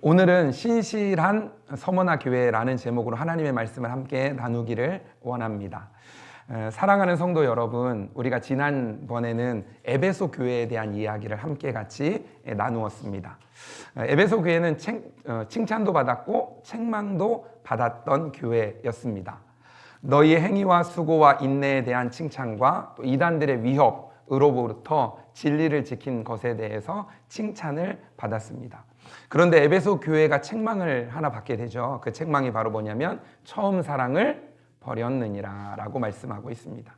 오늘은 신실한 서머나 교회라는 제목으로 하나님의 말씀을 함께 나누기를 원합니다. 사랑하는 성도 여러분, 우리가 지난번에는 에베소 교회에 대한 이야기를 함께 같이 나누었습니다. 에베소 교회는 칭찬도 받았고 책망도 받았던 교회였습니다. 너희의 행위와 수고와 인내에 대한 칭찬과 또 이단들의 위협으로부터 진리를 지킨 것에 대해서 칭찬을 받았습니다. 그런데 에베소 교회가 책망을 하나 받게 되죠. 그 책망이 바로 뭐냐면 처음 사랑을 버렸느니라 라고 말씀하고 있습니다.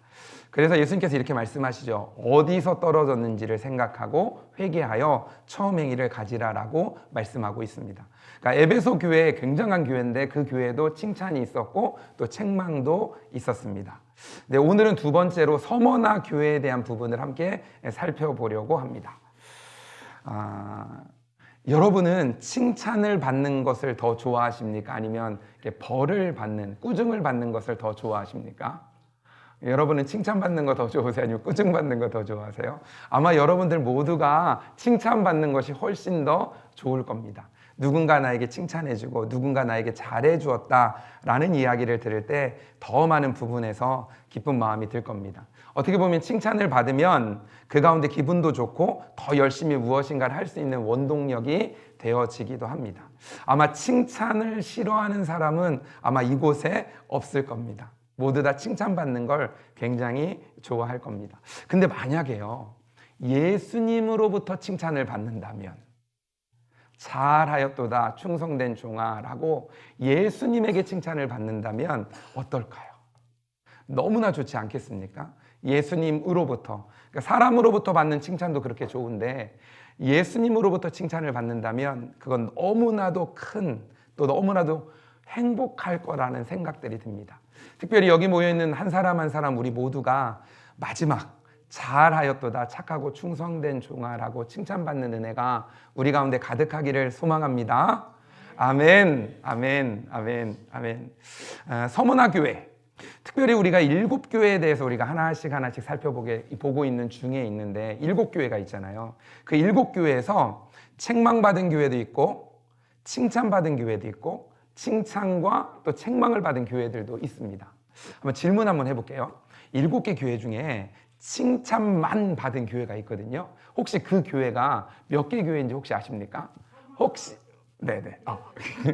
그래서 예수님께서 이렇게 말씀하시죠. 어디서 떨어졌는지를 생각하고 회개하여 처음 행위를 가지라 라고 말씀하고 있습니다. 그러니까 에베소 교회 굉장한 교회인데 그 교회에도 칭찬이 있었고 또 책망도 있었습니다. 네, 오늘은 두 번째로 서머나 교회에 대한 부분을 함께 살펴보려고 합니다. 여러분은 칭찬을 받는 것을 더 좋아하십니까? 아니면 벌을 받는, 꾸중을 받는 것을 더 좋아하십니까? 여러분은 칭찬받는 거 더 좋으세요? 아니면 꾸중받는 거 더 좋아하세요? 아마 여러분들 모두가 칭찬받는 것이 훨씬 더 좋을 겁니다. 누군가 나에게 칭찬해주고 누군가 나에게 잘해주었다라는 이야기를 들을 때 더 많은 부분에서 기쁜 마음이 들 겁니다. 어떻게 보면 칭찬을 받으면 그 가운데 기분도 좋고 더 열심히 무엇인가를 할 수 있는 원동력이 되어지기도 합니다. 아마 칭찬을 싫어하는 사람은 아마 이곳에 없을 겁니다. 모두 다 칭찬받는 걸 굉장히 좋아할 겁니다. 근데 만약에요, 예수님으로부터 칭찬을 받는다면 잘하였도다 충성된 종아라고 예수님에게 칭찬을 받는다면 어떨까요? 너무나 좋지 않겠습니까? 예수님으로부터, 그러니까 사람으로부터 받는 칭찬도 그렇게 좋은데 예수님으로부터 칭찬을 받는다면 그건 너무나도 큰, 또 너무나도 행복할 거라는 생각들이 듭니다. 특별히 여기 모여있는 한 사람 한 사람 우리 모두가 마지막 잘하였도다 착하고 충성된 종아라고 칭찬받는 은혜가 우리 가운데 가득하기를 소망합니다. 아멘, 아멘, 아멘, 아멘. 서머나 교회, 특별히 우리가 7교회에 대해서 우리가 하나씩 살펴보고 있는 중에 있는데 7교회가 있잖아요. 그 7교회에서 책망받은 교회도 있고 칭찬받은 교회도 있고 칭찬과 또 책망을 받은 교회들도 있습니다. 한번 질문 한번 해볼게요. 7개 교회 중에 칭찬만 받은 교회가 있거든요. 혹시 그 교회가 몇 개 교회인지 혹시 아십니까? 혹시 네네.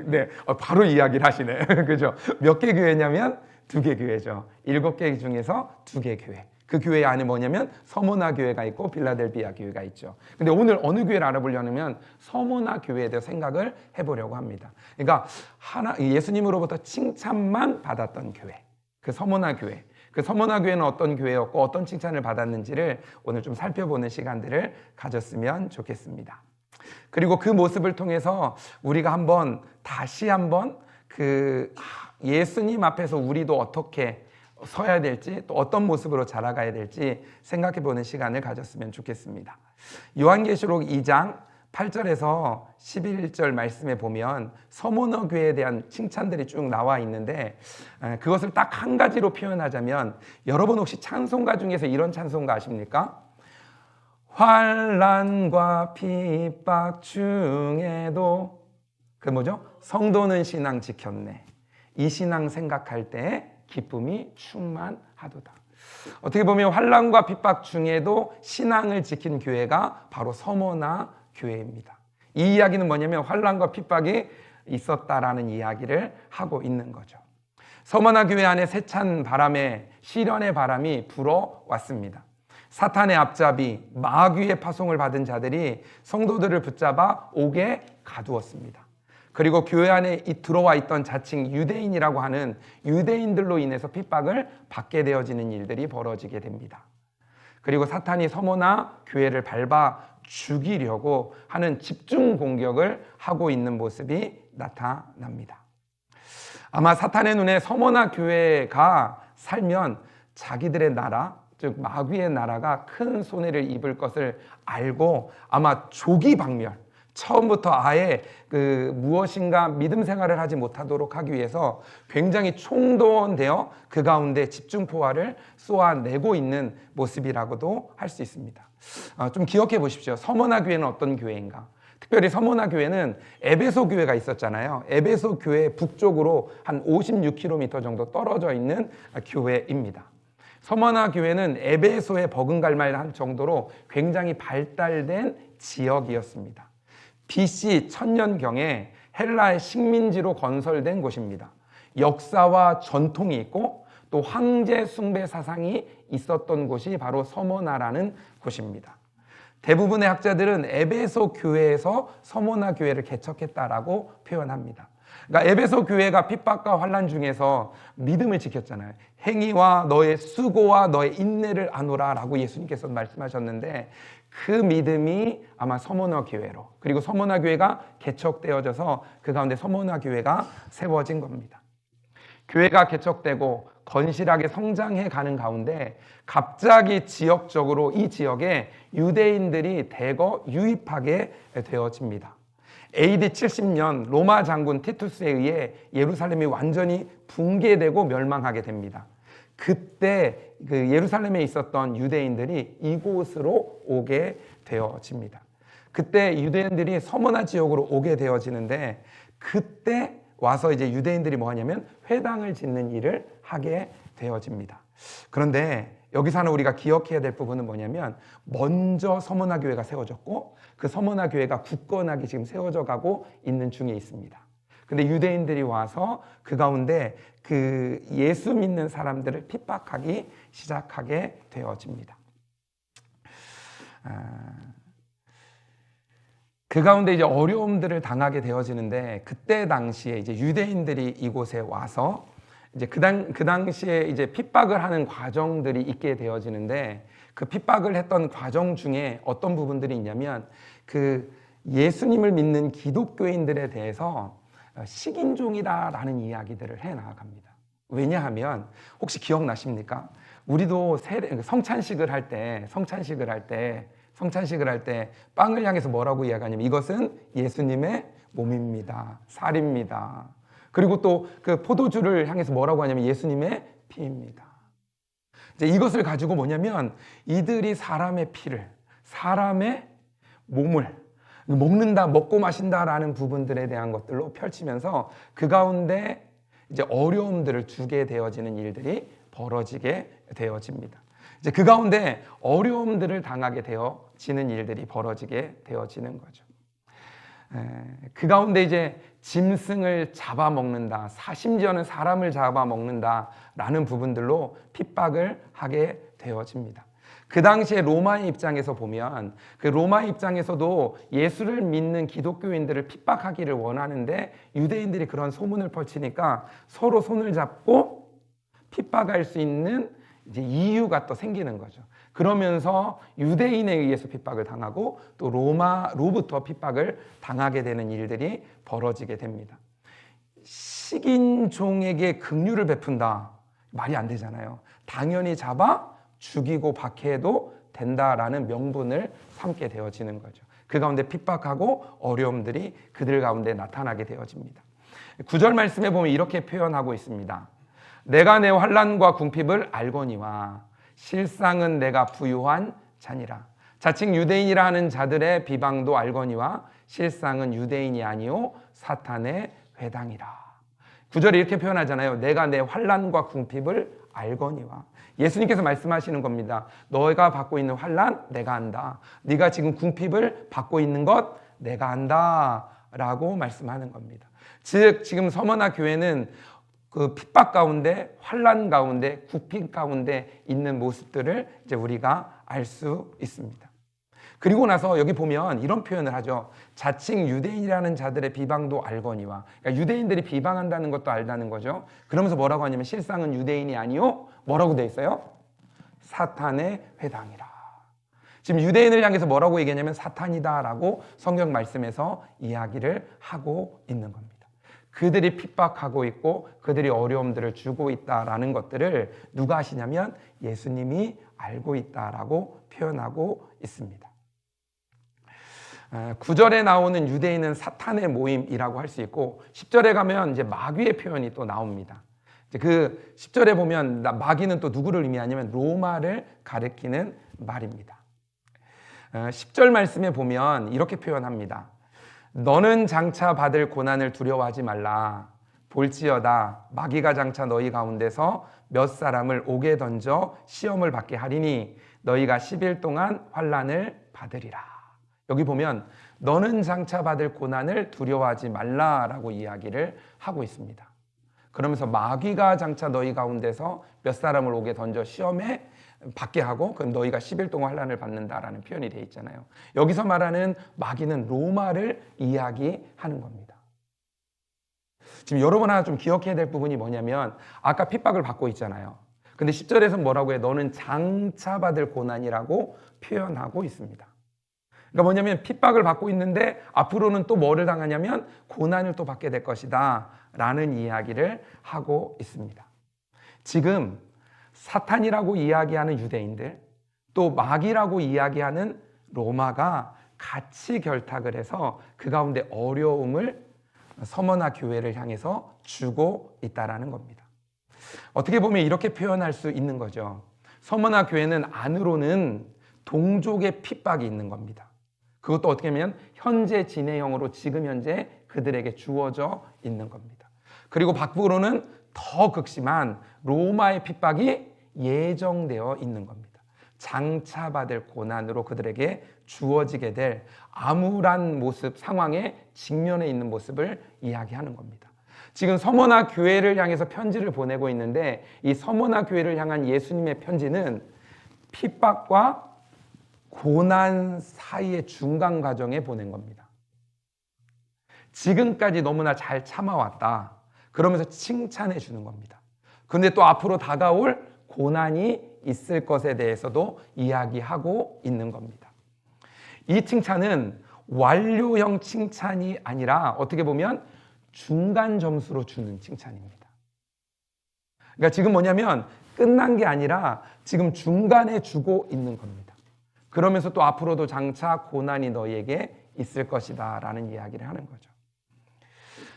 네, 바로 이야기를 하시네. 그죠? 몇 개 교회냐면 2개 교회죠. 7개 중에서 2개 교회. 그 교회 안에 뭐냐면 서머나 교회가 있고 빌라델비아 교회가 있죠. 근데 오늘 어느 교회를 알아보려면 서머나 교회에 대해 생각을 해보려고 합니다. 그러니까 예수님으로부터 칭찬만 받았던 교회, 그 서머나 교회. 그 서머나 교회는 어떤 교회였고 어떤 칭찬을 받았는지를 오늘 좀 살펴보는 시간들을 가졌으면 좋겠습니다. 그리고 그 모습을 통해서 우리가 다시 한번 그 예수님 앞에서 우리도 어떻게 서야 될지 또 어떤 모습으로 자라가야 될지 생각해보는 시간을 가졌으면 좋겠습니다. 요한계시록 2장 8절에서 11절 말씀에 보면 서머나 교회에 대한 칭찬들이 쭉 나와 있는데 그것을 딱 한 가지로 표현하자면 여러분 혹시 찬송가 중에서 이런 찬송가 아십니까? 환난과 핍박 중에도 그 뭐죠? 성도는 신앙 지켰네. 이 신앙 생각할 때 기쁨이 충만하도다. 어떻게 보면 환난과 핍박 중에도 신앙을 지킨 교회가 바로 서머나 교회입니다. 이 이야기는 뭐냐면 환난과 핍박이 있었다라는 이야기를 하고 있는 거죠. 서머나 교회 안에 세찬 바람에 시련의 바람이 불어왔습니다. 사탄의 앞잡이 마귀의 파송을 받은 자들이 성도들을 붙잡아 옥에 가두었습니다. 그리고 교회 안에 들어와 있던 자칭 유대인이라고 하는 유대인들로 인해서 핍박을 받게 되어지는 일들이 벌어지게 됩니다. 그리고 사탄이 서머나 교회를 밟아 죽이려고 하는 집중 공격을 하고 있는 모습이 나타납니다. 아마 사탄의 눈에 서머나 교회가 살면 자기들의 나라, 즉 마귀의 나라가 큰 손해를 입을 것을 알고 아마 조기박멸, 처음부터 아예 무엇인가 믿음 생활을 하지 못하도록 하기 위해서 굉장히 총동원되어 그 가운데 집중포화를 쏘아내고 있는 모습이라고도 할 수 있습니다. 좀 기억해 보십시오. 서머나 교회는 어떤 교회인가? 특별히 서머나 교회는 에베소 교회가 있었잖아요. 에베소 교회 북쪽으로 한 56km 정도 떨어져 있는 교회입니다. 서머나 교회는 에베소에 버금갈 만할 정도로 굉장히 발달된 지역이었습니다. BC 1000년경에 헬라의 식민지로 건설된 곳입니다. 역사와 전통이 있고 또 황제 숭배 사상이 있었던 곳이 바로 서머나라는 곳입니다. 대부분의 학자들은 에베소 교회에서 서머나 교회를 개척했다라고 표현합니다. 그러니까 에베소 교회가 핍박과 환난 중에서 믿음을 지켰잖아요. 행위와 너의 수고와 너의 인내를 아노라라고 예수님께서 말씀하셨는데 그 믿음이 아마 서머나 교회로, 그리고 서머나 교회가 개척되어져서 그 가운데 서머나 교회가 세워진 겁니다. 교회가 개척되고 건실하게 성장해 가는 가운데 갑자기 지역적으로 이 지역에 유대인들이 대거 유입하게 되어집니다. AD 70년 로마 장군 티투스에 의해 예루살렘이 완전히 붕괴되고 멸망하게 됩니다. 그때 그 예루살렘에 있었던 유대인들이 이곳으로 오게 되어집니다. 그때 유대인들이 서머나 지역으로 오게 되어지는데 그때 와서 이제 유대인들이 뭐 하냐면 회당을 짓는 일을 하게 되어집니다. 그런데 여기서 하나 우리가 기억해야 될 부분은 뭐냐면 먼저 서머나 교회가 세워졌고 그 서머나 교회가 굳건하게 지금 세워져 가고 있는 중에 있습니다. 근데 유대인들이 와서 그 가운데 그 예수 믿는 사람들을 핍박하기 시작하게 되어집니다. 그 가운데 이제 어려움들을 당하게 되어지는데 그때 당시에 이제 유대인들이 이곳에 와서 이제 그 당시에 이제 핍박을 하는 과정들이 있게 되어지는데 그 핍박을 했던 과정 중에 어떤 부분들이 있냐면 그 예수님을 믿는 기독교인들에 대해서 식인종이다라는 이야기들을 해 나갑니다. 왜냐하면 혹시 기억나십니까? 우리도 성찬식을 할 때 빵을 향해서 뭐라고 이야기하냐면 이것은 예수님의 몸입니다. 살입니다. 그리고 또 그 포도주를 향해서 뭐라고 하냐면 예수님의 피입니다. 이제 이것을 가지고 뭐냐면 이들이 사람의 피를, 사람의 몸을 먹는다, 먹고 마신다라는 부분들에 대한 것들로 펼치면서 그 가운데 이제 어려움들을 주게 되어지는 일들이 벌어지게 되어집니다. 이제 그 가운데 어려움들을 당하게 되어지는 일들이 벌어지게 되어지는 거죠. 그 가운데 이제 짐승을 잡아먹는다, 심지어는 사람을 잡아먹는다라는 부분들로 핍박을 하게 되어집니다. 그 당시에 로마의 입장에서 보면 그 로마의 입장에서도 예수를 믿는 기독교인들을 핍박하기를 원하는데 유대인들이 그런 소문을 펼치니까 서로 손을 잡고 핍박할 수 있는 이제 이유가 또 생기는 거죠. 그러면서 유대인에 의해서 핍박을 당하고 또 로마로부터 핍박을 당하게 되는 일들이 벌어지게 됩니다. 식인종에게 긍휼을 베푼다. 말이 안 되잖아요. 당연히 잡아 죽이고 박해해도 된다라는 명분을 삼게 되어지는 거죠. 그 가운데 핍박하고 어려움들이 그들 가운데 나타나게 되어집니다. 9절 말씀에 보면 이렇게 표현하고 있습니다. 내가 내 환난과 궁핍을 알거니와 실상은 내가 부유한 자니라. 자칭 유대인이라 하는 자들의 비방도 알거니와 실상은 유대인이 아니요 사탄의 회당이라. 9절에 이렇게 표현하잖아요. 내가 내 환난과 궁핍을 알거니와. 예수님께서 말씀하시는 겁니다. 너가 받고 있는 환난 내가 안다. 네가 지금 궁핍을 받고 있는 것 내가 안다 라고 말씀하는 겁니다. 즉 지금 서머나 교회는 그 핍박 가운데, 환난 가운데, 궁핍 가운데 있는 모습들을 이제 우리가 알 수 있습니다. 그리고 나서 여기 보면 이런 표현을 하죠. 자칭 유대인이라는 자들의 비방도 알거니와. 그러니까 유대인들이 비방한다는 것도 알다는 거죠. 그러면서 뭐라고 하냐면 실상은 유대인이 아니요. 뭐라고 돼 있어요? 사탄의 회당이라. 지금 유대인을 향해서 뭐라고 얘기하냐면 사탄이다라고 성경 말씀에서 이야기를 하고 있는 겁니다. 그들이 핍박하고 있고 그들이 어려움들을 주고 있다라는 것들을 누가 아시냐면 예수님이 알고 있다라고 표현하고 있습니다. 9절에 나오는 유대인은 사탄의 모임이라고 할 수 있고 10절에 가면 이제 마귀의 표현이 또 나옵니다. 그 10절에 보면 마귀는 또 누구를 의미하냐면 로마를 가리키는 말입니다. 10절 말씀에 보면 이렇게 표현합니다. 너는 장차 받을 고난을 두려워하지 말라. 볼지어다 마귀가 장차 너희 가운데서 몇 사람을 옥에 던져 시험을 받게 하리니 너희가 10일 동안 환난을 받으리라. 여기 보면 너는 장차 받을 고난을 두려워하지 말라라고 이야기를 하고 있습니다. 그러면서 마귀가 장차 너희 가운데서 몇 사람을 옥에 던져 시험에 받게 하고 그럼 너희가 10일 동안 환난을 받는다라는 표현이 되어 있잖아요. 여기서 말하는 마귀는 로마를 이야기하는 겁니다. 지금 여러분 하나 좀 기억해야 될 부분이 뭐냐면 아까 핍박을 받고 있잖아요. 근데 10절에서 뭐라고 해요? 너는 장차 받을 고난이라고 표현하고 있습니다. 그러니까 뭐냐면 핍박을 받고 있는데 앞으로는 또 뭐를 당하냐면 고난을 또 받게 될 것이다 라는 이야기를 하고 있습니다. 지금 사탄이라고 이야기하는 유대인들 또 마귀라고 이야기하는 로마가 같이 결탁을 해서 그 가운데 어려움을 서머나 교회를 향해서 주고 있다라는 겁니다. 어떻게 보면 이렇게 표현할 수 있는 거죠. 서머나 교회는 안으로는 동족의 핍박이 있는 겁니다. 그것도 어떻게 보면 현재 진행형으로 지금 현재 그들에게 주어져 있는 겁니다. 그리고 밖으로는 더 극심한 로마의 핍박이 예정되어 있는 겁니다. 장차 받을 고난으로 그들에게 주어지게 될 암울한 모습, 상황에 직면해 있는 모습을 이야기하는 겁니다. 지금 서머나 교회를 향해서 편지를 보내고 있는데 이 서머나 교회를 향한 예수님의 편지는 핍박과 고난 사이의 중간 과정에 보낸 겁니다. 지금까지 너무나 잘 참아왔다. 그러면서 칭찬해 주는 겁니다. 근데 또 앞으로 다가올 고난이 있을 것에 대해서도 이야기하고 있는 겁니다. 이 칭찬은 완료형 칭찬이 아니라 어떻게 보면 중간 점수로 주는 칭찬입니다. 그러니까 지금 뭐냐면 끝난 게 아니라 지금 중간에 주고 있는 겁니다. 그러면서 또 앞으로도 장차 고난이 너희에게 있을 것이다 라는 이야기를 하는 거죠.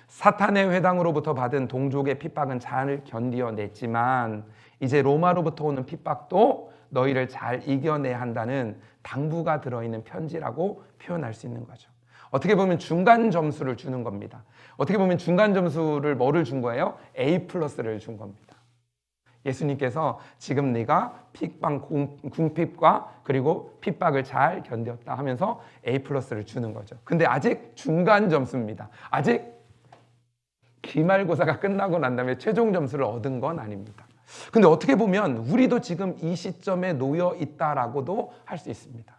사탄의 회당으로부터 받은 동족의 핍박은 잘 견디어냈지만 이제 로마로부터 오는 핍박도 너희를 잘 이겨내야 한다는 당부가 들어있는 편지라고 표현할 수 있는 거죠. 어떻게 보면 중간 점수를 주는 겁니다. 어떻게 보면 중간 점수를 뭐를 준 거예요? A+를 준 겁니다. 예수님께서 지금 네가 핍박, 궁핍과 그리고 핍박을 잘 견뎠다 하면서 A+를 주는 거죠. 근데 아직 중간 점수입니다. 아직 기말고사가 끝나고 난 다음에 최종 점수를 얻은 건 아닙니다. 근데 어떻게 보면 우리도 지금 이 시점에 놓여 있다라고도 할 수 있습니다.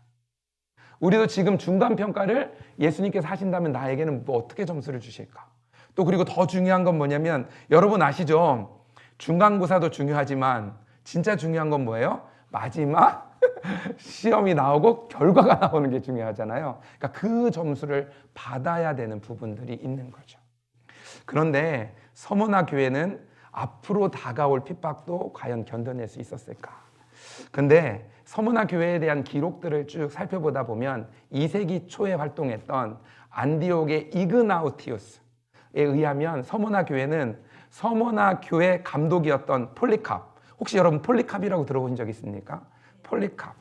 우리도 지금 중간평가를 예수님께서 하신다면 나에게는 뭐 어떻게 점수를 주실까? 또 그리고 더 중요한 건 뭐냐면 여러분 아시죠? 중간고사도 중요하지만 진짜 중요한 건 뭐예요? 마지막 시험이 나오고 결과가 나오는 게 중요하잖아요. 그러니까 그 점수를 받아야 되는 부분들이 있는 거죠. 그런데 서머나 교회는 앞으로 다가올 핍박도 과연 견뎌낼 수 있었을까? 근데 서머나 교회에 대한 기록들을 쭉 살펴보다 보면 2세기 초에 활동했던 안디옥의 이그나우티우스에 의하면 서머나 교회는 서머나 교회 감독이었던 폴리캅, 혹시 여러분 폴리캅이라고 들어본 적 있습니까? 폴리캅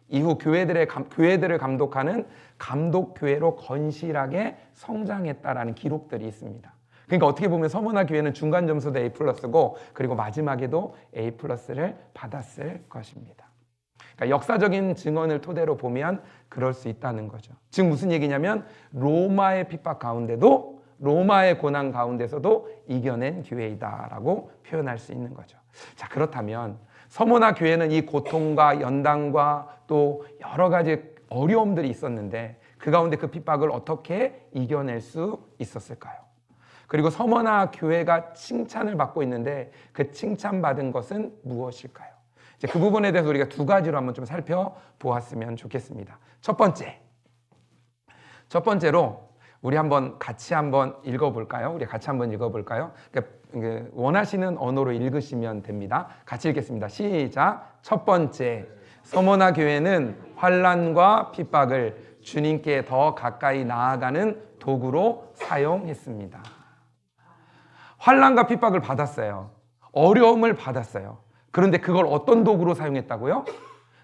이후 교회들을 감독하는 감독교회로 건실하게 성장했다라는 기록들이 있습니다. 그러니까 어떻게 보면 서머나 교회는 중간 점수도 A+고 그리고 마지막에도 A+를 받았을 것입니다. 그러니까 역사적인 증언을 토대로 보면 그럴 수 있다는 거죠. 즉 무슨 얘기냐면 로마의 핍박 가운데도 로마의 고난 가운데서도 이겨낸 교회이다라고 표현할 수 있는 거죠. 자, 그렇다면 서머나 교회는 이 고통과 연단과 또 여러 가지 어려움들이 있었는데 그 가운데 그 핍박을 어떻게 이겨낼 수 있었을까요? 그리고 서머나 교회가 칭찬을 받고 있는데 그 칭찬받은 것은 무엇일까요? 이제 그 부분에 대해서 우리가 두 가지로 한번 좀 살펴보았으면 좋겠습니다. 첫 번째로 우리 같이 한번 읽어볼까요? 우리 같이 한번 읽어볼까요? 그러니까 원하시는 언어로 읽으시면 됩니다. 같이 읽겠습니다. 시작. 첫 번째, 서머나 교회는 환난과 핍박을 주님께 더 가까이 나아가는 도구로 사용했습니다. 환난과 핍박을 받았어요. 어려움을 받았어요. 그런데 그걸 어떤 도구로 사용했다고요?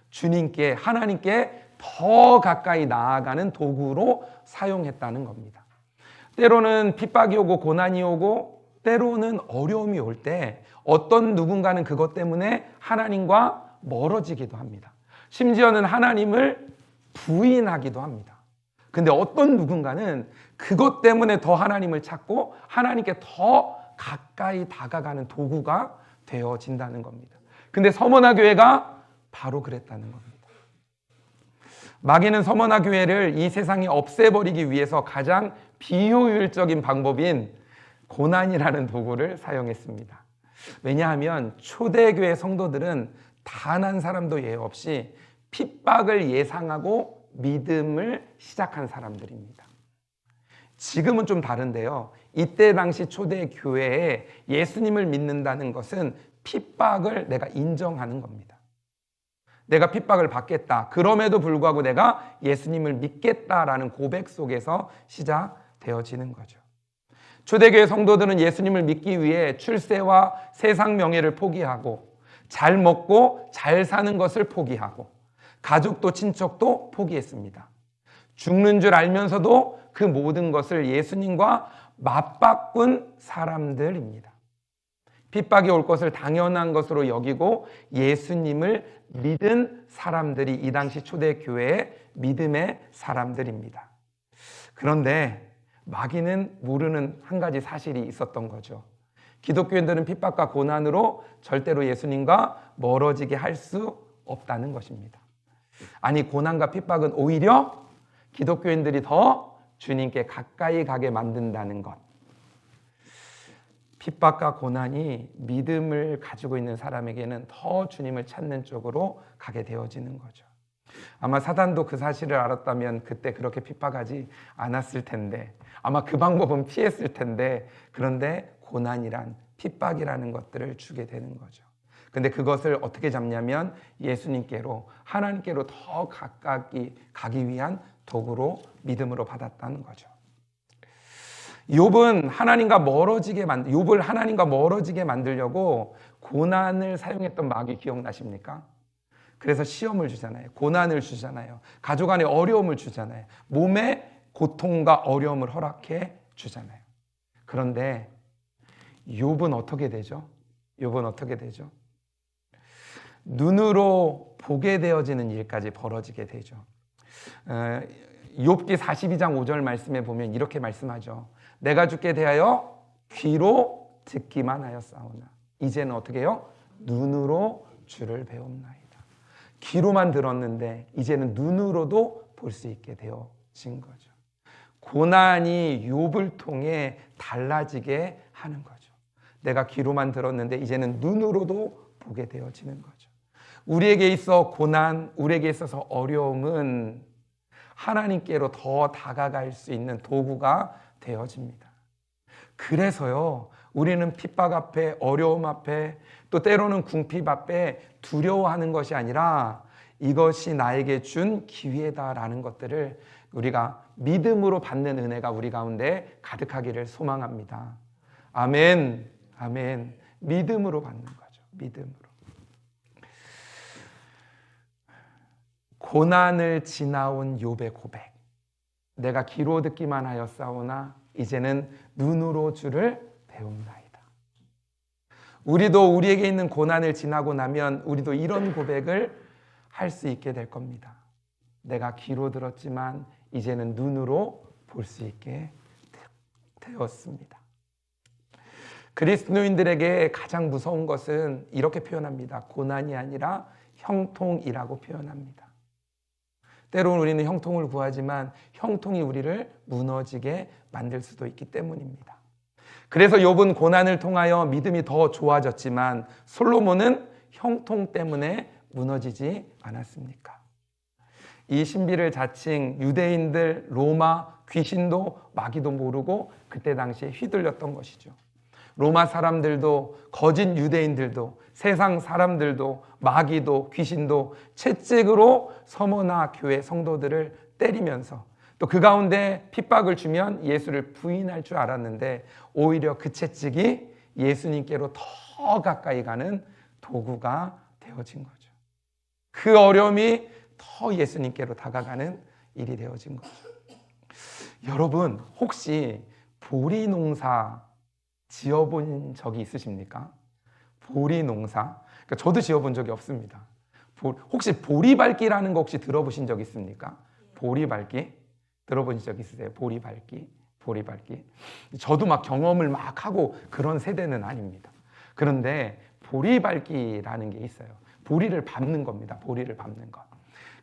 주님께, 하나님께 더 가까이 나아가는 도구로 사용했다는 겁니다. 때로는 핍박이 오고 고난이 오고 때로는 어려움이 올 때 어떤 누군가는 그것 때문에 하나님과 멀어지기도 합니다. 심지어는 하나님을 부인하기도 합니다. 근데 어떤 누군가는 그것 때문에 더 하나님을 찾고 하나님께 더 가까이 다가가는 도구가 되어진다는 겁니다. 근데 서머나 교회가 바로 그랬다는 겁니다. 마귀는 서머나 교회를 이 세상에 없애버리기 위해서 가장 비효율적인 방법인 고난이라는 도구를 사용했습니다. 왜냐하면 초대교회 성도들은 단 한 사람도 예외 없이 핍박을 예상하고 믿음을 시작한 사람들입니다. 지금은 좀 다른데요. 이때 당시 초대교회에 예수님을 믿는다는 것은 핍박을 내가 인정하는 겁니다. 내가 핍박을 받겠다. 그럼에도 불구하고 내가 예수님을 믿겠다라는 고백 속에서 시작되어지는 거죠. 초대교회 성도들은 예수님을 믿기 위해 출세와 세상 명예를 포기하고 잘 먹고 잘 사는 것을 포기하고 가족도 친척도 포기했습니다. 죽는 줄 알면서도 그 모든 것을 예수님과 맞바꾼 사람들입니다. 핍박이 올 것을 당연한 것으로 여기고 예수님을 믿은 사람들이 이 당시 초대교회의 믿음의 사람들입니다. 그런데 마귀는 모르는 한 가지 사실이 있었던 거죠. 기독교인들은 핍박과 고난으로 절대로 예수님과 멀어지게 할 수 없다는 것입니다. 아니, 고난과 핍박은 오히려 기독교인들이 더 주님께 가까이 가게 만든다는 것. 핍박과 고난이 믿음을 가지고 있는 사람에게는 더 주님을 찾는 쪽으로 가게 되어지는 거죠. 아마 사단도 그 사실을 알았다면 그때 그렇게 핍박하지 않았을 텐데, 아마 그 방법은 피했을 텐데, 그런데 고난이란 핍박이라는 것들을 주게 되는 거죠. 근데 그것을 어떻게 잡냐면 예수님께로, 하나님께로 더 가까이 가기 위한 도구로 믿음으로 받았다는 거죠. 욥을 하나님과 멀어지게 만들려고 고난을 사용했던 마귀 기억나십니까? 그래서 시험을 주잖아요. 고난을 주잖아요. 가족 안에 어려움을 주잖아요. 몸에 고통과 어려움을 허락해 주잖아요. 그런데 욥은 어떻게 되죠? 욥은 어떻게 되죠? 눈으로 보게 되어지는 일까지 벌어지게 되죠. 욥기 42장 5절 말씀에 보면 이렇게 말씀하죠. 내가 주께 대하여 귀로 듣기만 하였사오나 이제는 어떻게 해요? 눈으로 주를 배웁나이다. 귀로만 들었는데 이제는 눈으로도 볼 수 있게 되어진 거죠. 고난이 욥을 통해 달라지게 하는 거죠. 내가 귀로만 들었는데 이제는 눈으로도 보게 되어지는 거죠. 우리에게 있어 고난, 우리에게 있어서 어려움은 하나님께로 더 다가갈 수 있는 도구가 되어집니다. 그래서요, 우리는 핍박 앞에, 어려움 앞에, 또 때로는 궁핍 앞에 두려워하는 것이 아니라 이것이 나에게 준 기회다라는 것들을 우리가 믿음으로 받는 은혜가 우리 가운데 가득하기를 소망합니다. 아멘, 아멘. 믿음으로 받는 거죠. 믿음으로. 고난을 지나온 욥의 고백. 내가 귀로 듣기만 하였사오나 이제는 눈으로 주를 배웁나이다. 우리도 우리에게 있는 고난을 지나고 나면 우리도 이런 고백을 할 수 있게 될 겁니다. 내가 귀로 들었지만 이제는 눈으로 볼 수 있게 되었습니다. 그리스도인들에게 가장 무서운 것은 이렇게 표현합니다. 고난이 아니라 형통이라고 표현합니다. 때로는 우리는 형통을 구하지만 형통이 우리를 무너지게 만들 수도 있기 때문입니다. 그래서 욥은 고난을 통하여 믿음이 더 좋아졌지만 솔로몬은 형통 때문에 무너지지 않았습니까? 이 신비를 자칭 유대인들, 로마, 귀신도 마귀도 모르고 그때 당시에 휘둘렸던 것이죠. 로마 사람들도, 거짓 유대인들도, 세상 사람들도, 마귀도, 귀신도 채찍으로 서머나 교회 성도들을 때리면서 또 그 가운데 핍박을 주면 예수를 부인할 줄 알았는데 오히려 그 채찍이 예수님께로 더 가까이 가는 도구가 되어진 거죠. 그 어려움이 더 예수님께로 다가가는 일이 되어진 거죠. 여러분, 혹시 보리 농사 지어본 적이 있으십니까? 보리 농사. 그러니까 저도 지어본 적이 없습니다. 혹시 보리밟기라는 거 혹시 들어보신 적 있습니까? 보리밟기 들어보신 적 있으세요? 보리밟기. 저도 막 경험을 막 하고 그런 세대는 아닙니다. 그런데 보리밟기라는 게 있어요. 보리를 밟는 겁니다. 보리를 밟는 것.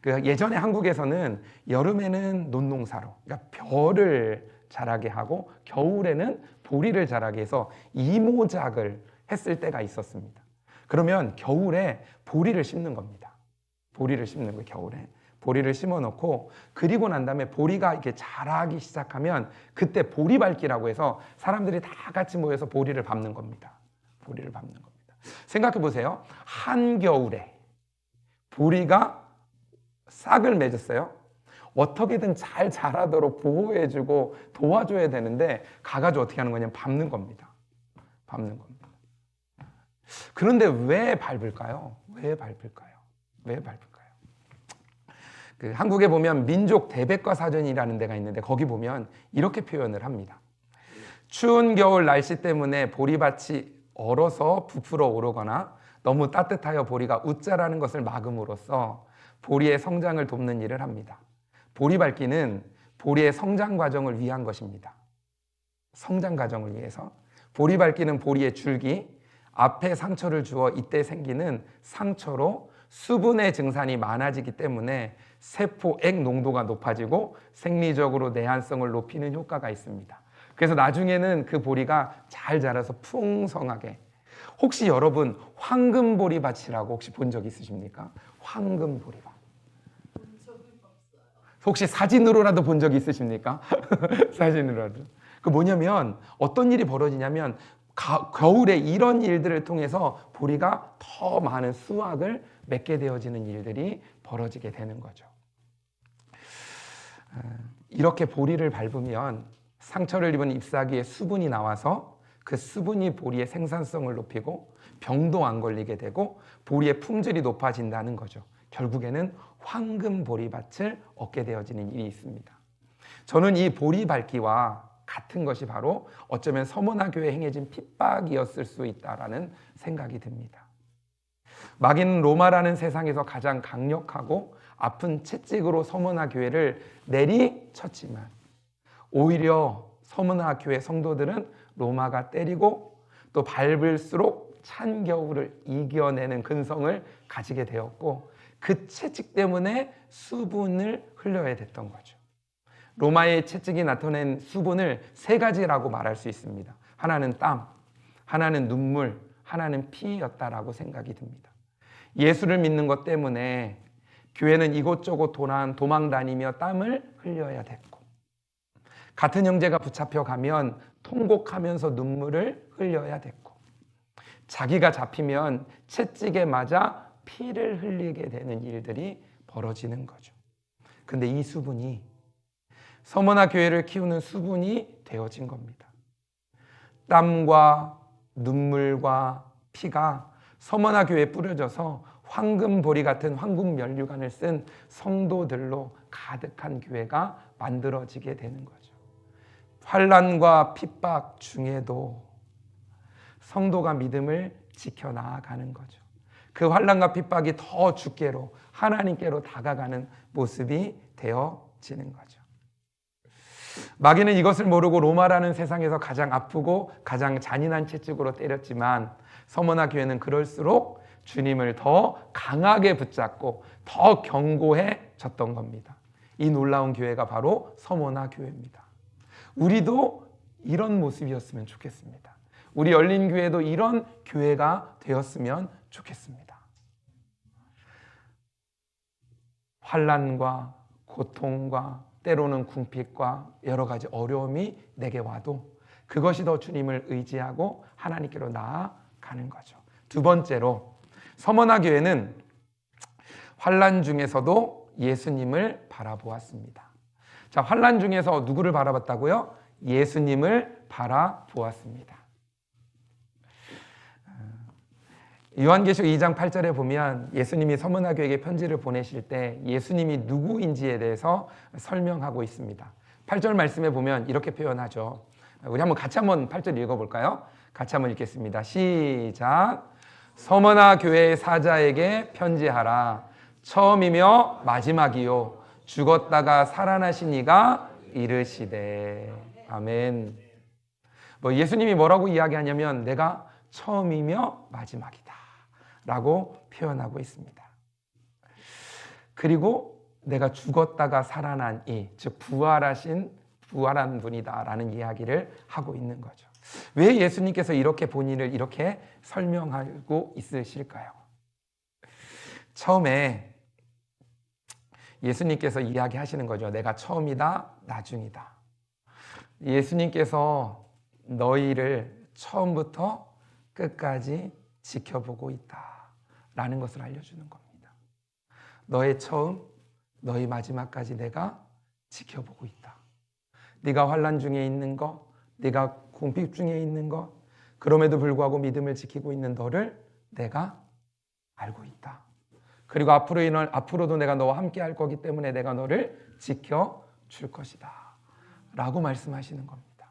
그 예전에 한국에서는 여름에는 논농사로, 그러니까 벼를 자라게 하고 겨울에는 보리를 자라게 해서 이모작을 했을 때가 있었습니다. 그러면 겨울에 보리를 심는 겁니다. 보리를 심는 거예요. 겨울에 보리를 심어 놓고, 그리고 난 다음에 보리가 이렇게 자라기 시작하면 그때 보리밟기라고 해서 사람들이 다 같이 모여서 보리를 밟는 겁니다. 보리를 밟는 겁니다. 생각해 보세요. 한겨울에 보리가 싹을 맺었어요. 어떻게든 잘 자라도록 보호해주고 도와줘야 되는데 가가지고 어떻게 하는 거냐면 밟는 겁니다. 밟는 겁니다. 그런데 왜 밟을까요? 왜 밟을까요? 그 한국에 보면 민족 대백과 사전이라는 데가 있는데 거기 보면 이렇게 표현을 합니다. 추운 겨울 날씨 때문에 보리밭이 얼어서 부풀어 오르거나 너무 따뜻하여 보리가 웃자라는 것을 막음으로써 보리의 성장을 돕는 일을 합니다. 보리밟기는 보리의 성장 과정을 위한 것입니다. 성장 과정을 위해서. 보리밟기는 보리의 줄기, 앞에 상처를 주어 이때 생기는 상처로 수분의 증산이 많아지기 때문에 세포액 농도가 높아지고 생리적으로 내한성을 높이는 효과가 있습니다. 그래서 나중에는 그 보리가 잘 자라서 풍성하게. 혹시 여러분 황금보리밭이라고 혹시 본 적 있으십니까? 황금보리밭. 혹시 사진으로라도 본 적이 있으십니까? 사진으로라도. 그 뭐냐면 어떤 일이 벌어지냐면 겨울에 이런 일들을 통해서 보리가 더 많은 수확을 맺게 되어지는 일들이 벌어지게 되는 거죠. 이렇게 보리를 밟으면 상처를 입은 잎사귀에 수분이 나와서 그 수분이 보리의 생산성을 높이고 병도 안 걸리게 되고 보리의 품질이 높아진다는 거죠. 결국에는 황금 보리밭을 얻게 되어지는 일이 있습니다. 저는 이 보리밟기와 같은 것이 바로 어쩌면 서머나 교회에 행해진 핍박이었을 수 있다라는 생각이 듭니다. 마귀는 로마라는 세상에서 가장 강력하고 아픈 채찍으로 서머나 교회를 내리쳤지만 오히려 서머나 교회 성도들은 로마가 때리고 또 밟을수록 찬 겨울을 이겨내는 근성을 가지게 되었고 그 채찍 때문에 수분을 흘려야 됐던 거죠. 로마의 채찍이 나타낸 수분을 세 가지라고 말할 수 있습니다. 하나는 땀, 하나는 눈물, 하나는 피였다라고 생각이 듭니다. 예수를 믿는 것 때문에 교회는 이곳저곳 도망 다니며 땀을 흘려야 됐고, 같은 형제가 붙잡혀 가면 통곡하면서 눈물을 흘려야 됐고, 자기가 잡히면 채찍에 맞아 피를 흘리게 되는 일들이 벌어지는 거죠. 근데 이 수분이 서머나 교회를 키우는 수분이 되어진 겁니다. 땀과 눈물과 피가 서머나 교회에 뿌려져서 황금보리 같은 황금면류관을 쓴 성도들로 가득한 교회가 만들어지게 되는 거죠. 환난과 핍박 중에도 성도가 믿음을 지켜나가는 거죠. 그 환난과 핍박이 더 주께로 하나님께로 다가가는 모습이 되어지는 거죠. 마귀는 이것을 모르고 로마라는 세상에서 가장 아프고 가장 잔인한 채찍으로 때렸지만 서머나 교회는 그럴수록 주님을 더 강하게 붙잡고 더 견고해졌던 겁니다. 이 놀라운 교회가 바로 서머나 교회입니다. 우리도 이런 모습이었으면 좋겠습니다. 우리 열린교회도 이런 교회가 되었으면 좋겠습니다. 환난과 고통과 때로는 궁핍과 여러 가지 어려움이 내게 와도 그것이 더 주님을 의지하고 하나님께로 나아가는 거죠. 두 번째로 서머나 교회는 환난 중에서도 예수님을 바라보았습니다. 자, 환난 중에서 누구를 바라봤다고요? 예수님을 바라보았습니다. 요한계시록 2장 8절에 보면 예수님이 서머나 교회에게 편지를 보내실 때 예수님이 누구인지에 대해서 설명하고 있습니다. 8절 말씀에 보면 이렇게 표현하죠. 우리 한번 같이 한번 8절 읽어볼까요? 같이 한번 읽겠습니다. 시작. 서머나 교회의 사자에게 편지하라. 처음이며 마지막이요 죽었다가 살아나신 이가 이르시되. 아멘. 뭐 예수님이 뭐라고 이야기하냐면 내가 처음이며 마지막이다 라고 표현하고 있습니다. 그리고 내가 죽었다가 살아난 이, 즉 부활한 분이다 라는 이야기를 하고 있는 거죠. 왜 예수님께서 이렇게 본인을 이렇게 설명하고 있으실까요? 처음에 예수님께서 이야기하시는 거죠. 내가 처음이다, 나중이다. 예수님께서 너희를 처음부터 끝까지 지켜보고 있다 라는 것을 알려주는 겁니다. 너의 처음, 너의 마지막까지 내가 지켜보고 있다. 네가 환난 중에 있는 것, 네가 궁핍 중에 있는 것, 그럼에도 불구하고 믿음을 지키고 있는 너를 내가 알고 있다. 그리고 앞으로도 내가 너와 함께 할 거기 때문에 내가 너를 지켜줄 것이다 라고 말씀하시는 겁니다.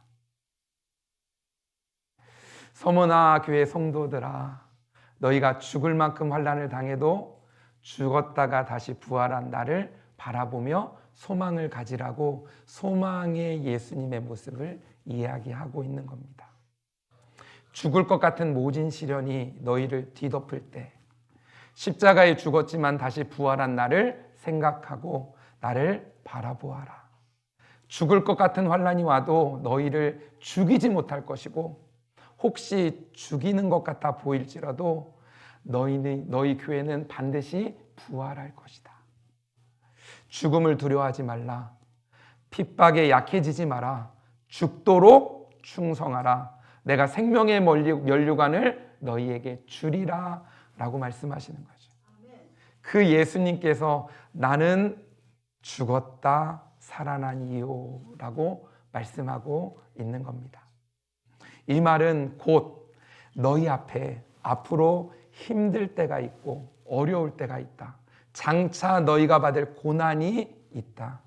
서머나 교회 성도들아, 너희가 죽을 만큼 환난을 당해도 죽었다가 다시 부활한 나를 바라보며 소망을 가지라고 소망의 예수님의 모습을 이야기하고 있는 겁니다. 죽을 것 같은 모진 시련이 너희를 뒤덮을 때 십자가에 죽었지만 다시 부활한 나를 생각하고 나를 바라보아라. 죽을 것 같은 환난이 와도 너희를 죽이지 못할 것이고 혹시 죽이는 것 같아 보일지라도 너희 교회는 반드시 부활할 것이다. 죽음을 두려워하지 말라. 핍박에 약해지지 마라. 죽도록 충성하라. 내가 생명의 면류관을 너희에게 주리라 라고 말씀하시는 거죠. 그 예수님께서 나는 죽었다 살아나니요 라고 말씀하고 있는 겁니다. 이 말은 곧 너희 앞에 앞으로 힘들 때가 있고 어려울 때가 있다. 장차 너희가 받을 고난이 있다.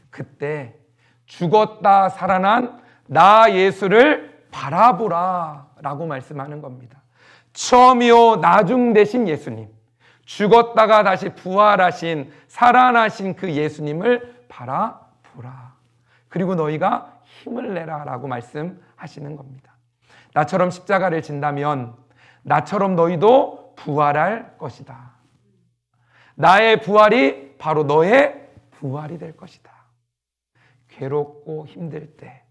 그때 죽었다 살아난 나 예수를 바라보라 라고 말씀하는 겁니다. 처음이요 나중 되신 예수님, 죽었다가 다시 부활하신 살아나신 그 예수님을 바라보라. 그리고 너희가 힘을 내라 라고 말씀하시는 겁니다. 나처럼 십자가를 진다면 나처럼 너희도 부활할 것이다. 나의 부활이 바로 너의 부활이 될 것이다. 괴롭고 힘들 때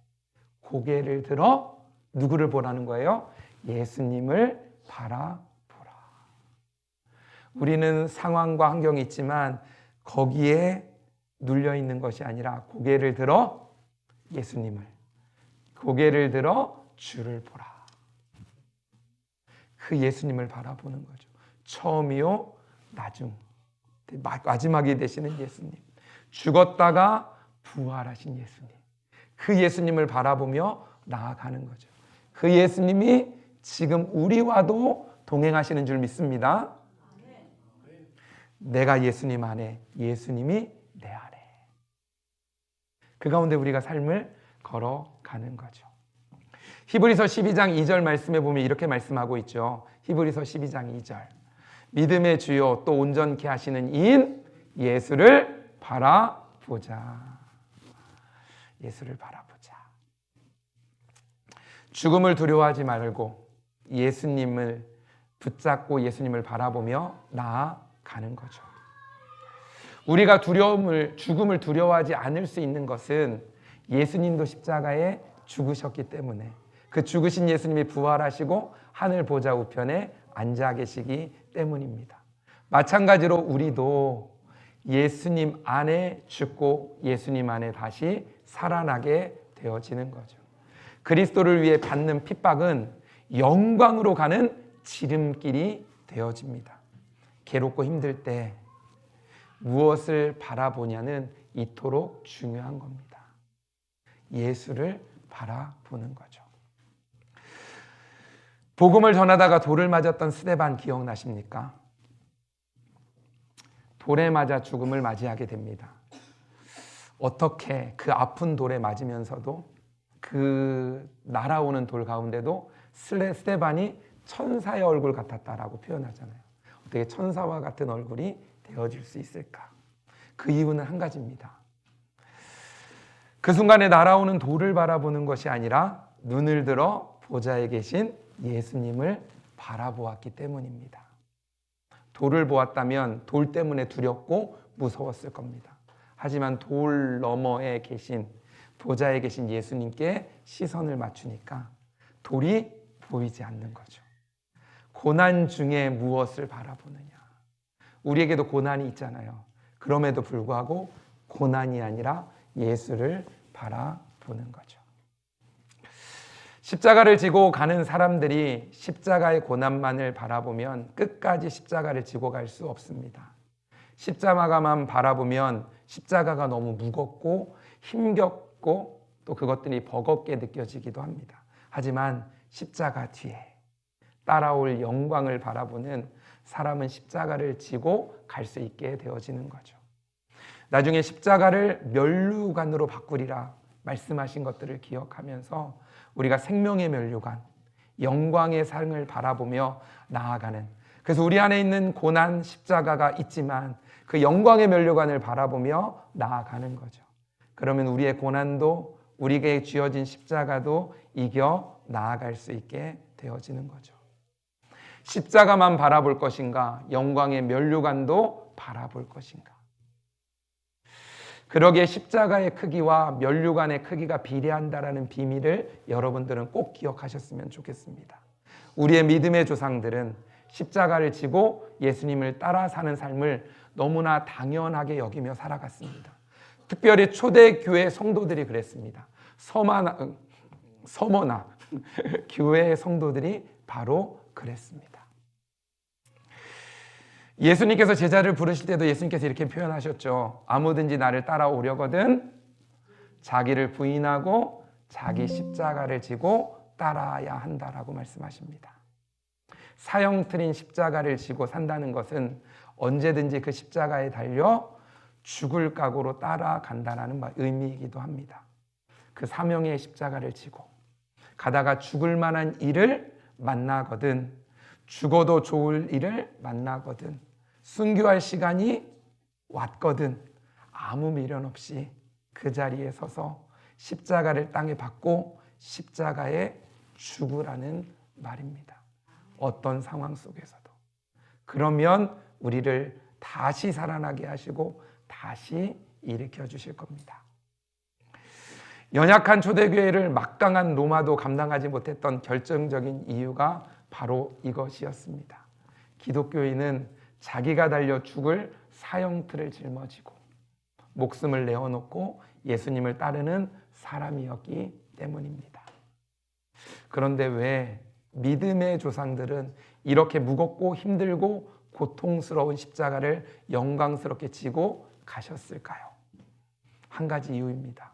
고개를 들어 누구를 보라는 거예요? 예수님을 바라보라. 우리는 상황과 환경이 있지만 거기에 눌려 있는 것이 아니라 고개를 들어 예수님을, 고개를 들어 주를 보라. 그 예수님을 바라보는 거죠. 처음이요 나중, 마지막이 되시는 예수님, 죽었다가 부활하신 예수님, 그 예수님을 바라보며 나아가는 거죠. 그 예수님이 지금 우리와도 동행하시는 줄 믿습니다. 내가 예수님 안에, 예수님이 내 안에. 그 가운데 우리가 삶을 걸어가는 거죠. 히브리서 12장 2절 말씀에 보면 이렇게 말씀하고 있죠. 히브리서 12장 2절. 믿음의 주요 또 온전케 하시는 이인 예수를 바라보자. 예수를 바라보자. 죽음을 두려워하지 말고 예수님을 붙잡고 예수님을 바라보며 나아가는 거죠. 우리가 죽음을 두려워하지 않을 수 있는 것은 예수님도 십자가에 죽으셨기 때문에, 그 죽으신 예수님이 부활하시고 하늘 보좌 우편에 앉아 계시기 때문입니다. 마찬가지로 우리도 예수님 안에 죽고 예수님 안에 다시 살아나게 되어지는 거죠. 그리스도를 위해 받는 핍박은 영광으로 가는 지름길이 되어집니다. 괴롭고 힘들 때 무엇을 바라보냐는 이토록 중요한 겁니다. 예수를 바라보는 거죠. 복음을 전하다가 돌을 맞았던 스데반 기억나십니까? 돌에 맞아 죽음을 맞이하게 됩니다. 어떻게 그 아픈 돌에 맞으면서도 그 날아오는 돌 가운데도 스테반이 천사의 얼굴 같았다라고 표현하잖아요. 어떻게 천사와 같은 얼굴이 되어질 수 있을까? 그 이유는 한 가지입니다. 그 순간에 날아오는 돌을 바라보는 것이 아니라 눈을 들어 보좌에 계신 예수님을 바라보았기 때문입니다. 돌을 보았다면 돌 때문에 두렵고 무서웠을 겁니다. 하지만 돌 너머에 계신 보좌에 계신 예수님께 시선을 맞추니까 돌이 보이지 않는 거죠. 고난 중에 무엇을 바라보느냐. 우리에게도 고난이 있잖아요. 그럼에도 불구하고 고난이 아니라 예수를 바라보는 거죠. 십자가를 지고 가는 사람들이 십자가의 고난만을 바라보면 끝까지 십자가를 지고 갈 수 없습니다. 십자가만 바라보면 십자가가 너무 무겁고 힘겹고 또 그것들이 버겁게 느껴지기도 합니다. 하지만 십자가 뒤에 따라올 영광을 바라보는 사람은 십자가를 지고 갈 수 있게 되어지는 거죠. 나중에 십자가를 면류관으로 바꾸리라 말씀하신 것들을 기억하면서 우리가 생명의 면류관, 영광의 삶을 바라보며 나아가는, 그래서 우리 안에 있는 고난 십자가가 있지만 그 영광의 면류관을 바라보며 나아가는 거죠. 그러면 우리의 고난도 우리에게 쥐어진 십자가도 이겨 나아갈 수 있게 되어지는 거죠. 십자가만 바라볼 것인가, 영광의 면류관도 바라볼 것인가. 그러기에 십자가의 크기와 면류관의 크기가 비례한다라는 비밀을 여러분들은 꼭 기억하셨으면 좋겠습니다. 우리의 믿음의 조상들은 십자가를 지고 예수님을 따라 사는 삶을 너무나 당연하게 여기며 살아갔습니다. 특별히 초대교회 성도들이 그랬습니다. 서머나 교회의 성도들이 바로 그랬습니다. 예수님께서 제자를 부르실 때도 예수님께서 이렇게 표현하셨죠. 아무든지 나를 따라오려거든 자기를 부인하고 자기 십자가를 지고 따라야 한다라고 말씀하십니다. 사형틀인 십자가를 지고 산다는 것은 언제든지 그 십자가에 달려 죽을 각오로 따라간다는 의미이기도 합니다. 그 사명의 십자가를 지고 가다가 죽을 만한 일을 만나거든, 죽어도 좋을 일을 만나거든, 순교할 시간이 왔거든 아무 미련 없이 그 자리에 서서 십자가를 땅에 박고 십자가에 죽으라는 말입니다. 어떤 상황 속에서도. 그러면 우리를 다시 살아나게 하시고 다시 일으켜 주실 겁니다. 연약한 초대교회를 막강한 로마도 감당하지 못했던 결정적인 이유가 바로 이것이었습니다. 기독교인은 자기가 달려 죽을 사형틀을 짊어지고 목숨을 내어놓고 예수님을 따르는 사람이었기 때문입니다. 그런데 왜 믿음의 조상들은 이렇게 무겁고 힘들고 고통스러운 십자가를 영광스럽게 지고 가셨을까요? 한 가지 이유입니다.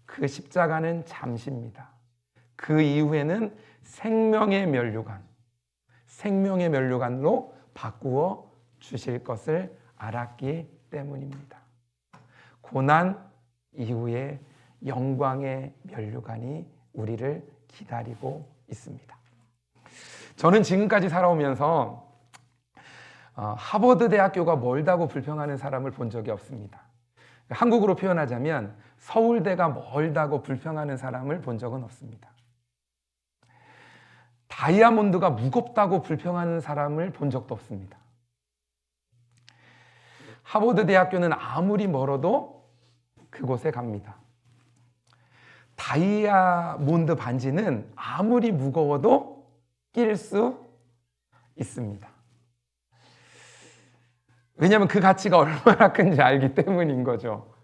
그 십자가는 잠시입니다. 그 이후에는 생명의 면류관으로 바꾸어 주실 것을 알았기 때문입니다. 고난 이후에 영광의 면류관이 우리를 기다리고 있습니다. 저는 지금까지 살아오면서 하버드 대학교가 멀다고 불평하는 사람을 본 적이 없습니다. 한국으로 표현하자면 서울대가 멀다고 불평하는 사람을 본 적은 없습니다. 다이아몬드가 무겁다고 불평하는 사람을 본 적도 없습니다. 하버드 대학교는 아무리 멀어도 그곳에 갑니다. 다이아몬드 반지는 아무리 무거워도 낄 수 있습니다. 왜냐하면 그 가치가 얼마나 큰지 알기 때문인 거죠.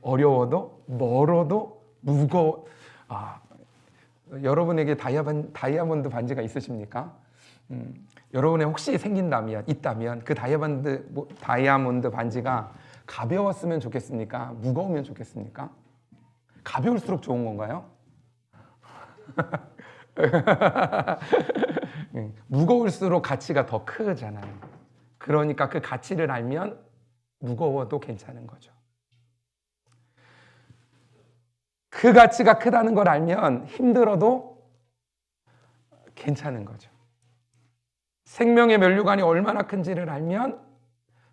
어려워도 멀어도 여러분에게 다이아몬드 반지가 있으십니까? 여러분의 혹시 있다면 그 다이아몬드 반지가 가벼웠으면 좋겠습니까? 무거우면 좋겠습니까? 가벼울수록 좋은 건가요? 무거울수록 가치가 더 크잖아요. 그러니까 그 가치를 알면 무거워도 괜찮은 거죠. 그 가치가 크다는 걸 알면 힘들어도 괜찮은 거죠. 생명의 면류관이 얼마나 큰지를 알면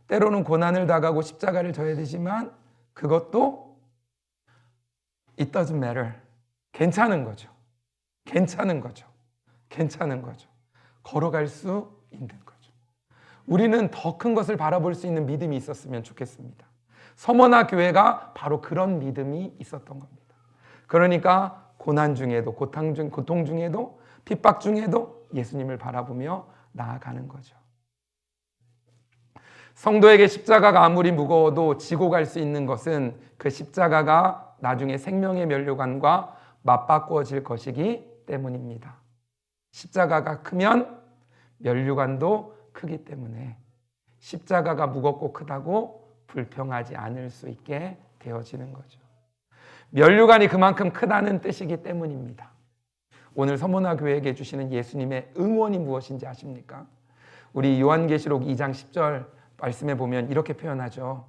때로는 고난을 당하고 십자가를 져야 되지만 그것도 it doesn't matter. 괜찮은 거죠. 괜찮은 거죠. 괜찮은 거죠. 걸어갈 수 있는 거죠. 우리는 더 큰 것을 바라볼 수 있는 믿음이 있었으면 좋겠습니다. 서머나 교회가 바로 그런 믿음이 있었던 겁니다. 그러니까 고난 중에도 고통 중에도 핍박 중에도 예수님을 바라보며 나아가는 거죠. 성도에게 십자가가 아무리 무거워도 지고 갈 수 있는 것은 그 십자가가 나중에 생명의 면류관과 맞바꾸어질 것이기 때문입니다. 십자가가 크면 면류관도 크기 때문에 십자가가 무겁고 크다고 불평하지 않을 수 있게 되어지는 거죠. 면류관이 그만큼 크다는 뜻이기 때문입니다. 오늘 서머나 교회에게 주시는 예수님의 응원이 무엇인지 아십니까? 우리 요한계시록 2장 10절 말씀에 보면 이렇게 표현하죠.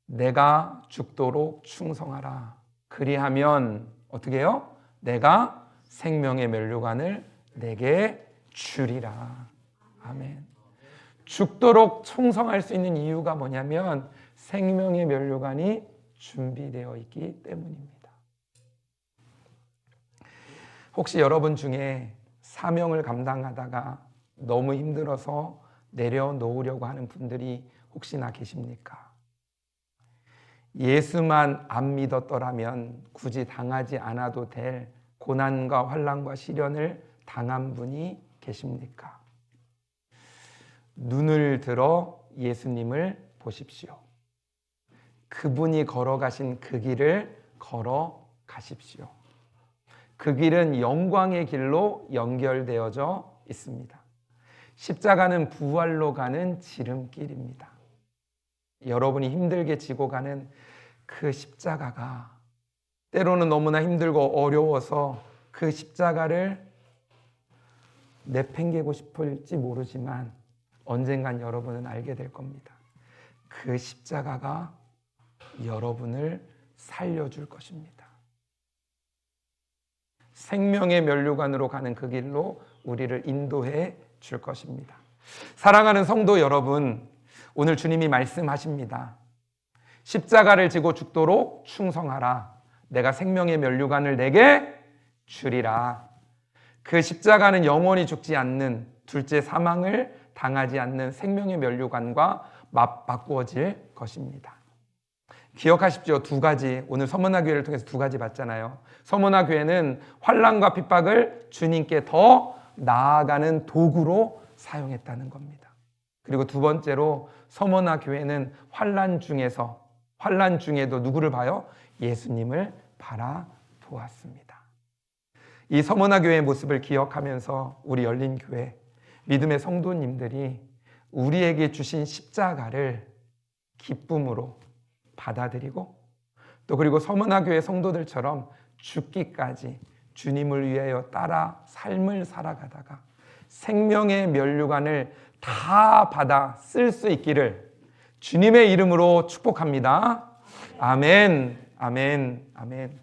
내가 죽도록 충성하라. 그리하면 어떻게 해요? 내가 생명의 면류관을 내게 주리라. 아멘. 죽도록 충성할 수 있는 이유가 뭐냐면 생명의 면류관이 준비되어 있기 때문입니다. 혹시 여러분 중에 사명을 감당하다가 너무 힘들어서 내려놓으려고 하는 분들이 혹시나 계십니까? 예수만 안 믿었더라면 굳이 당하지 않아도 될 고난과 환난과 시련을 당한 분이 계십니까? 눈을 들어 예수님을 보십시오. 그분이 걸어가신 그 길을 걸어가십시오. 그 길은 영광의 길로 연결되어져 있습니다. 십자가는 부활로 가는 지름길입니다. 여러분이 힘들게 지고 가는 그 십자가가 때로는 너무나 힘들고 어려워서 그 십자가를 내팽개고 싶을지 모르지만 언젠간 여러분은 알게 될 겁니다. 그 십자가가 여러분을 살려줄 것입니다. 생명의 면류관으로 가는 그 길로 우리를 인도해 줄 것입니다. 사랑하는 성도 여러분, 오늘 주님이 말씀하십니다. 십자가를 지고 죽도록 충성하라. 내가 생명의 면류관을 내게 주리라. 그 십자가는 영원히 죽지 않는 둘째 사망을 당하지 않는 생명의 면류관과 맞바꾸어질 것입니다. 기억하십시오. 두 가지, 오늘 서머나 교회를 통해서 두 가지 봤잖아요. 서머나 교회는 환난과 핍박을 주님께 더 나아가는 도구로 사용했다는 겁니다. 그리고 두 번째로 서머나 교회는 환난 중에도 누구를 봐요? 예수님을 바라보았습니다. 이 서머나 교회의 모습을 기억하면서 우리 열린 교회 믿음의 성도님들이 우리에게 주신 십자가를 기쁨으로 받아들이고 또 그리고 서머나 교회 성도들처럼 죽기까지 주님을 위하여 따라 삶을 살아가다가 생명의 면류관을 다 받아 쓸 수 있기를 주님의 이름으로 축복합니다. 아멘, 아멘, 아멘.